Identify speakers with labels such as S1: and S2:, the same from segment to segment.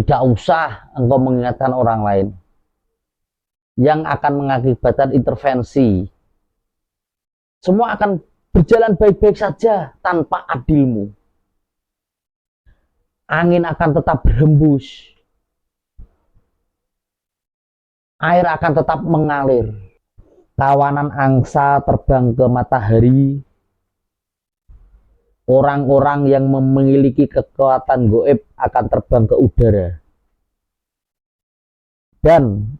S1: Tidak usah engkau mengingatkan orang lain yang akan mengakibatkan intervensi. Semua akan berjalan baik-baik saja tanpa adilmu. Angin akan tetap berhembus, air akan tetap mengalir, kawanan angsa terbang ke matahari, orang-orang yang memiliki kekuatan goib akan terbang ke udara, dan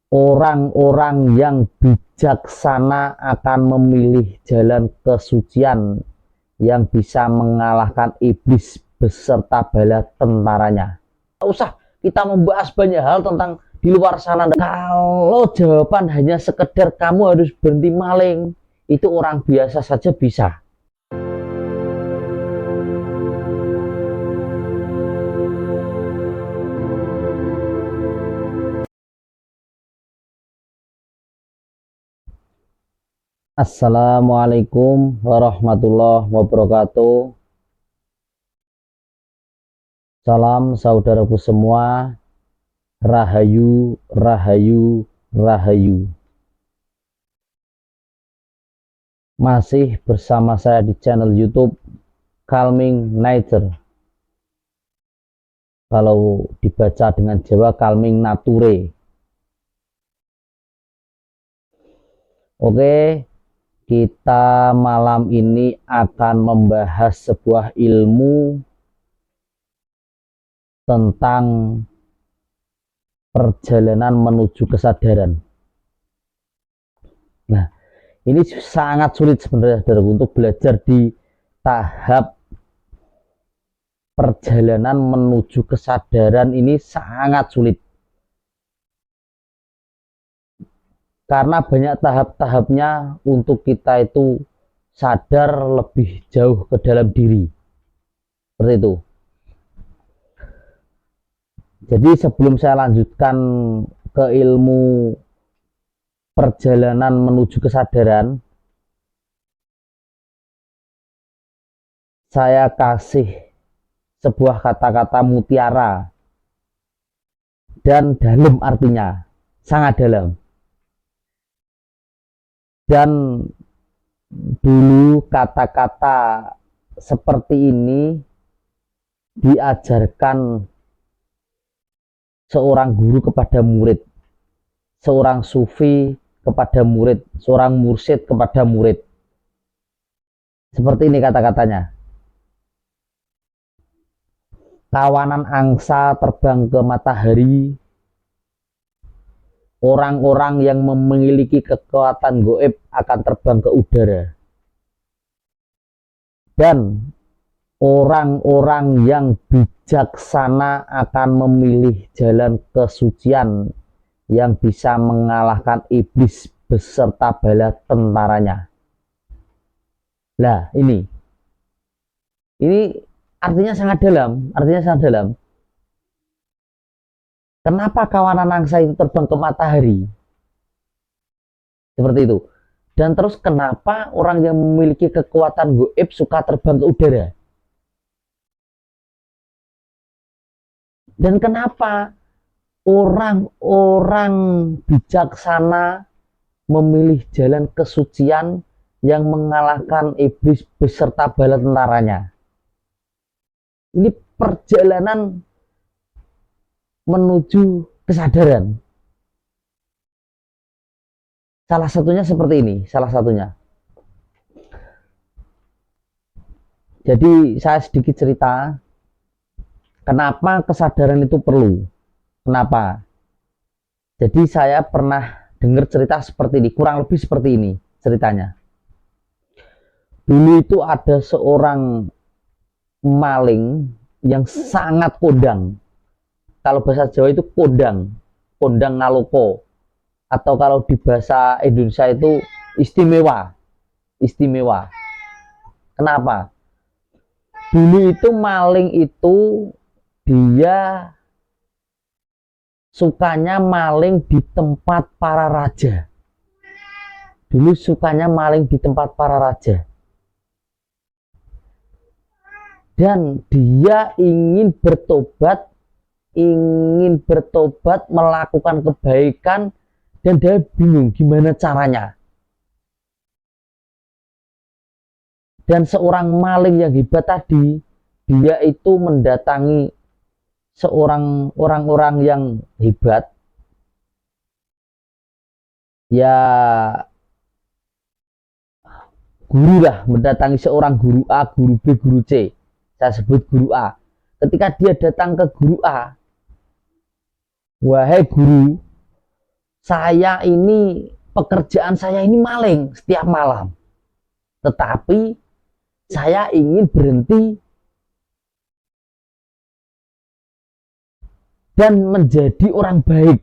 S1: orang-orang yang bijaksana akan memilih jalan kesucian yang bisa mengalahkan iblis beserta bala tentaranya. Tidak usah kita membahas banyak hal tentang di luar sana. Kalau jawaban hanya sekedar kamu harus berhenti maling, itu orang biasa saja bisa. Assalamualaikum warahmatullahi wabarakatuh. Salam saudaraku semua. Rahayu, rahayu, rahayu. Masih bersama saya di channel YouTube Calming Nature. Kalau dibaca dengan Jawa Calming Nature. Oke, kita malam ini akan membahas sebuah ilmu tentang perjalanan menuju kesadaran. Nah, ini sangat sulit sebenarnya untuk belajar di tahap perjalanan menuju kesadaran. Ini sangat sulit karena banyak tahap-tahapnya untuk kita itu sadar lebih jauh ke dalam diri, seperti itu. Jadi sebelum saya lanjutkan ke ilmu perjalanan menuju kesadaran, saya kasih sebuah kata-kata mutiara dan dalam, artinya sangat dalam. Dan dulu kata-kata seperti ini diajarkan seorang guru kepada murid, seorang sufi kepada murid, seorang mursyid kepada murid. Seperti ini kata-katanya. Kawanan angsa terbang ke matahari, orang-orang yang memiliki kekuatan goib akan terbang ke udara, dan orang-orang yang bijaksana akan memilih jalan kesucian yang bisa mengalahkan iblis beserta bala tentaranya. Nah, ini artinya sangat dalam, Kenapa kawanan angsa itu terbang ke matahari? Seperti itu. Dan terus kenapa orang yang memiliki kekuatan goib suka terbang ke udara? Dan kenapa orang-orang bijaksana memilih jalan kesucian yang mengalahkan iblis beserta bala tentaranya? Ini perjalanan menuju kesadaran. Salah satunya seperti ini, Jadi saya sedikit cerita kenapa kesadaran itu perlu. Kenapa? Jadi saya pernah dengar cerita seperti ini, kurang lebih seperti ini ceritanya. Dulu itu ada seorang maling yang sangat kondang. Kalau bahasa Jawa itu kondang ngaloko. Atau kalau di bahasa Indonesia itu istimewa. Kenapa? Dulu itu maling itu dia sukanya maling di tempat para raja. Dan dia ingin bertobat ingin bertobat, melakukan kebaikan, dan dia bingung gimana caranya. Dan seorang maling yang hebat tadi, dia itu mendatangi seorang orang-orang yang hebat, ya guru lah, mendatangi seorang guru A, guru B, guru C. Saya sebut guru A. Ketika dia datang ke guru A, wahai guru, saya ini, pekerjaan saya ini maling setiap malam. Tetapi saya ingin berhenti dan menjadi orang baik.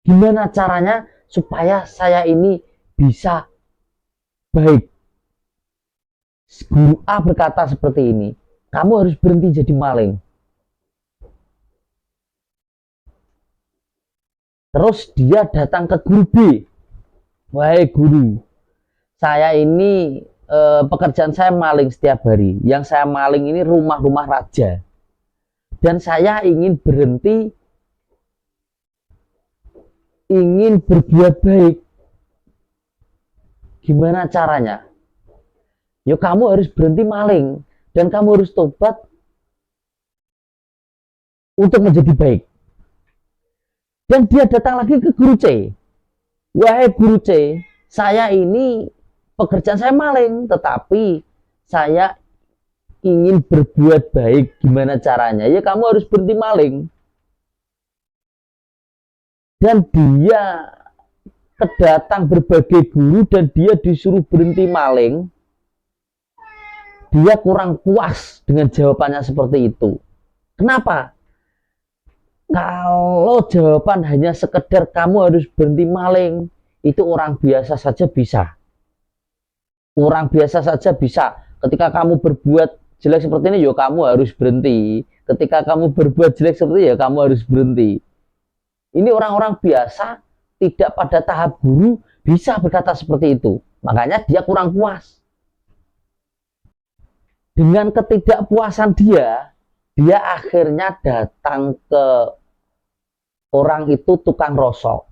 S1: Gimana caranya supaya saya ini bisa baik? Guru A berkata seperti ini, kamu harus berhenti jadi maling. Terus dia datang ke guru B, wahai guru, saya ini pekerjaan saya maling setiap hari. Yang saya maling ini rumah-rumah raja. Dan saya ingin berhenti, ingin berbuat baik. Gimana caranya? Yuk kamu harus berhenti maling. Dan kamu harus tobat untuk menjadi baik. Dan dia datang lagi ke guru C. Wahai guru C, saya ini pekerjaan saya maling, tetapi saya ingin berbuat baik. Gimana caranya? Ya kamu harus berhenti maling. Dan dia kedatang berbagai guru dan dia disuruh berhenti maling. Dia kurang puas dengan jawabannya seperti itu. Kenapa? Kalau jawaban hanya sekedar kamu harus berhenti maling, itu orang biasa saja bisa. Orang biasa saja bisa. Ketika kamu berbuat jelek seperti ini, ya kamu harus berhenti. Ketika kamu berbuat jelek seperti ini, ya kamu harus berhenti. Ini orang-orang biasa, tidak pada tahap guru, bisa berkata seperti itu. Makanya dia kurang puas. Dengan ketidakpuasan dia akhirnya datang ke orang itu tukang rosok.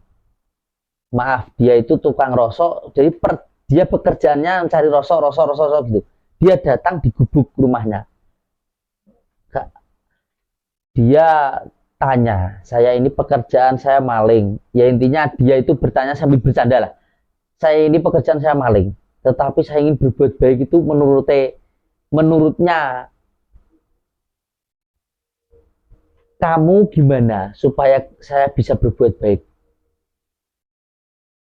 S1: Maaf, dia itu tukang rosok. Jadi dia pekerjaannya mencari rosok gitu. Dia datang di gubuk rumahnya. Dia tanya, saya ini pekerjaan saya maling. Ya intinya dia itu bertanya sambil bercanda lah. Saya ini pekerjaan saya maling, tetapi saya ingin berbuat baik itu menurutnya kamu gimana supaya saya bisa berbuat baik?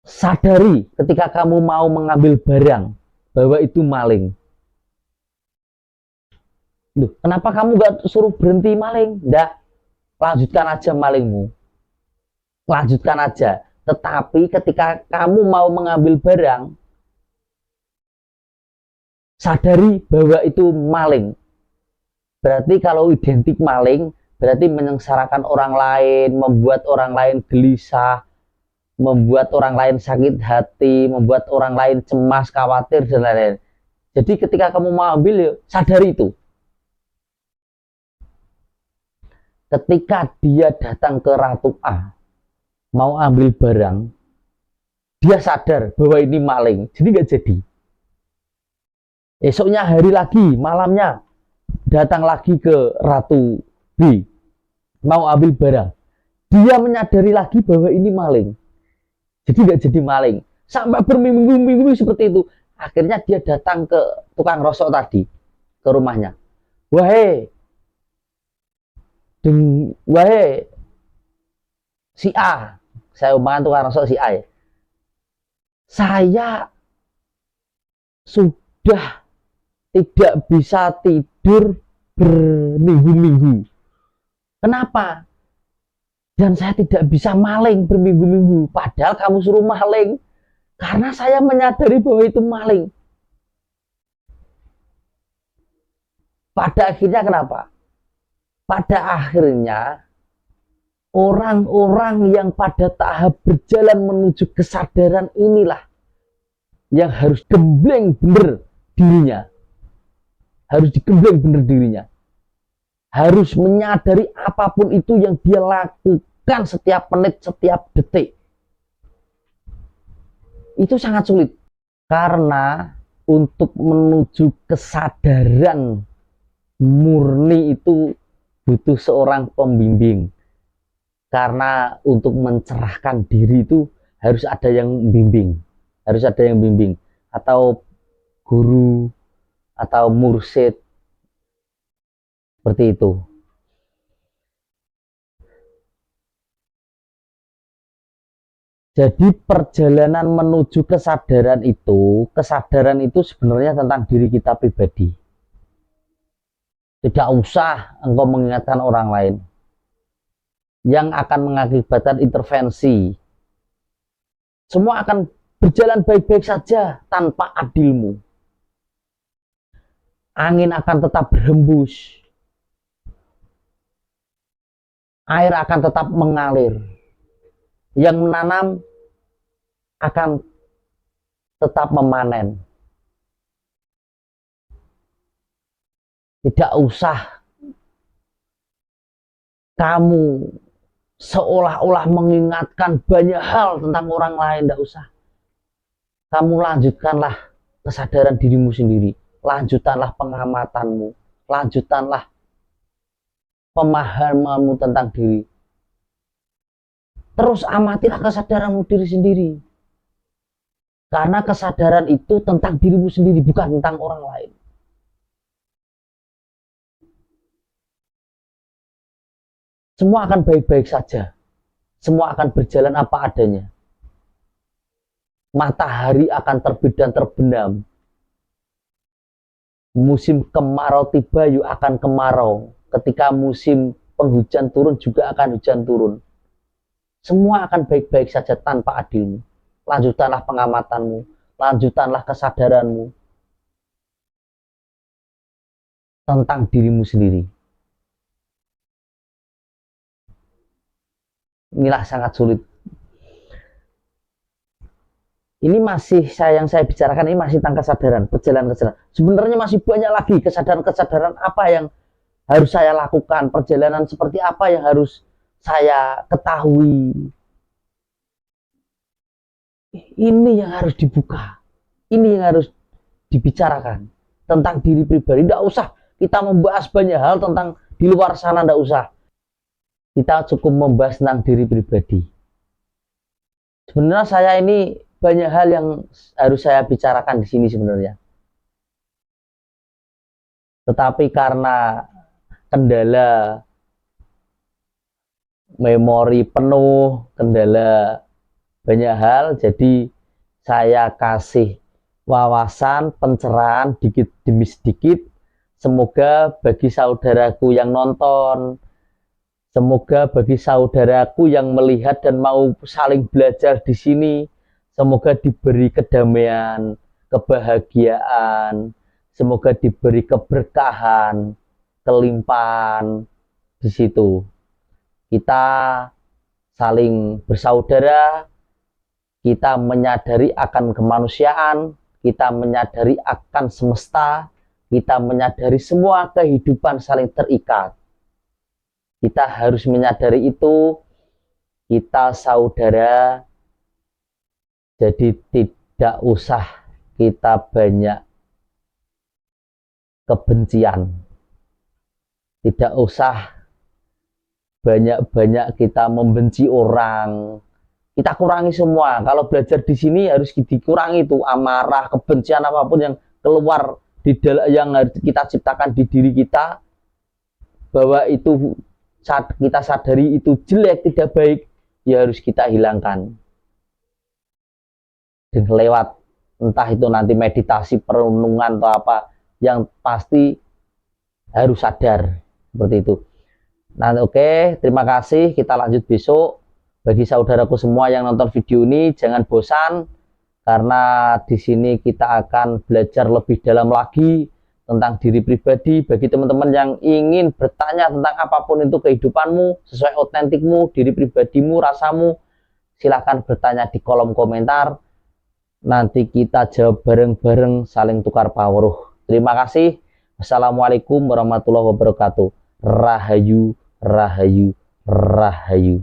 S1: Sadari ketika kamu mau mengambil barang bahwa itu maling. Loh, kenapa kamu gak suruh berhenti maling? Nggak, lanjutkan aja malingmu. Lanjutkan aja. Tetapi ketika kamu mau mengambil barang, sadari bahwa itu maling. Berarti kalau identik maling, berarti menyengsarakan orang lain, membuat orang lain gelisah, membuat orang lain sakit hati, membuat orang lain cemas, khawatir, dan lain-lain. Jadi ketika kamu mau ambil, sadari itu. Ketika dia datang ke Ratu A, mau ambil barang, dia sadar bahwa ini maling, jadi nggak jadi. Esoknya hari lagi, malamnya, datang lagi ke Ratu B, mau ambil barang. Dia menyadari lagi bahwa ini maling, jadi nggak jadi maling. Sampai berminggu-minggu seperti itu. Akhirnya dia datang ke tukang rosok tadi, ke rumahnya. Wahai si A, saya umpamakan tukang rosok si A ya. Saya sudah tidak bisa tidur berminggu-minggu. Kenapa? Dan saya tidak bisa maling berminggu-minggu. Padahal kamu suruh maling. Karena saya menyadari bahwa itu maling. Pada akhirnya kenapa? Pada akhirnya orang-orang yang pada tahap berjalan menuju kesadaran inilah yang harus gembleng bener dirinya. Harus digembleng bener dirinya. harus menyadari apapun itu yang dia lakukan setiap menit, setiap detik. Itu sangat sulit. Karena untuk menuju kesadaran murni itu butuh seorang pembimbing. Karena untuk mencerahkan diri itu harus ada yang bimbing. Harus ada yang bimbing. Atau guru, atau mursyid. Seperti itu. Jadi perjalanan menuju kesadaran itu sebenarnya tentang diri kita pribadi. Tidak usah engkau mengingatkan orang lain yang akan mengakibatkan intervensi. Semua akan berjalan baik-baik saja tanpa adilmu. Angin akan tetap berhembus. Air akan tetap mengalir. Yang menanam akan tetap memanen. Tidak usah kamu seolah-olah mengingatkan banyak hal tentang orang lain, tidak usah. Kamu lanjutkanlah kesadaran dirimu sendiri, lanjutkanlah pengamatanmu, lanjutkanlah pemahamanmu tentang diri. Terus amatilah kesadaranmu diri sendiri. Karena kesadaran itu tentang dirimu sendiri, bukan tentang orang lain. Semua akan baik-baik saja. Semua akan berjalan apa adanya. Matahari akan terbit dan terbenam. Musim kemarau tiba, yuk akan kemarau. Ketika musim penghujan turun, juga akan hujan turun. Semua akan baik-baik saja tanpa adilmu. Lanjutkanlah pengamatanmu, lanjutkanlah kesadaranmu tentang dirimu sendiri. Inilah sangat sulit. Ini masih yang saya bicarakan ini masih tentang kesadaran, perjalanan kesadaran. Sebenarnya masih banyak lagi kesadaran-kesadaran apa yang harus saya lakukan, perjalanan seperti apa yang harus saya ketahui. Ini yang harus dibuka, ini yang harus dibicarakan tentang diri pribadi. Tidak usah kita membahas banyak hal tentang di luar sana, tidak usah. Kita cukup membahas tentang diri pribadi. Sebenarnya saya ini banyak hal yang harus saya bicarakan di sini sebenarnya. Tetapi karena kendala memori penuh, kendala banyak hal, jadi saya kasih wawasan, pencerahan dikit demi sedikit. Semoga bagi saudaraku yang nonton, semoga bagi saudaraku yang melihat dan mau saling belajar di sini, semoga diberi kedamaian, kebahagiaan, semoga diberi keberkahan, kelimpahan di situ. Kita saling bersaudara, kita menyadari akan kemanusiaan, kita menyadari akan semesta, kita menyadari semua kehidupan saling terikat. Kita harus menyadari itu, kita saudara, jadi tidak usah kita banyak kebencian, tidak usah banyak-banyak kita membenci orang. Kita kurangi semua. Kalau belajar di sini harus dikurangi itu amarah, kebencian apapun yang keluar di yang harus kita ciptakan di diri kita, bahwa itu saat kita sadari itu jelek, tidak baik, ya harus kita hilangkan. Dan lewat entah itu nanti meditasi, perenungan atau apa, yang pasti harus sadar seperti itu. Nah, oke, terima kasih. Kita lanjut besok. Bagi saudaraku semua yang nonton video ini, jangan bosan karena di sini kita akan belajar lebih dalam lagi tentang diri pribadi. Bagi teman-teman yang ingin bertanya tentang apapun itu kehidupanmu, sesuai otentikmu, diri pribadimu, rasamu, silahkan bertanya di kolom komentar. Nanti kita jawab bareng-bareng, saling tukar pawruh. Terima kasih. Wassalamualaikum warahmatullahi wabarakatuh. Rahayu, rahayu, rahayu.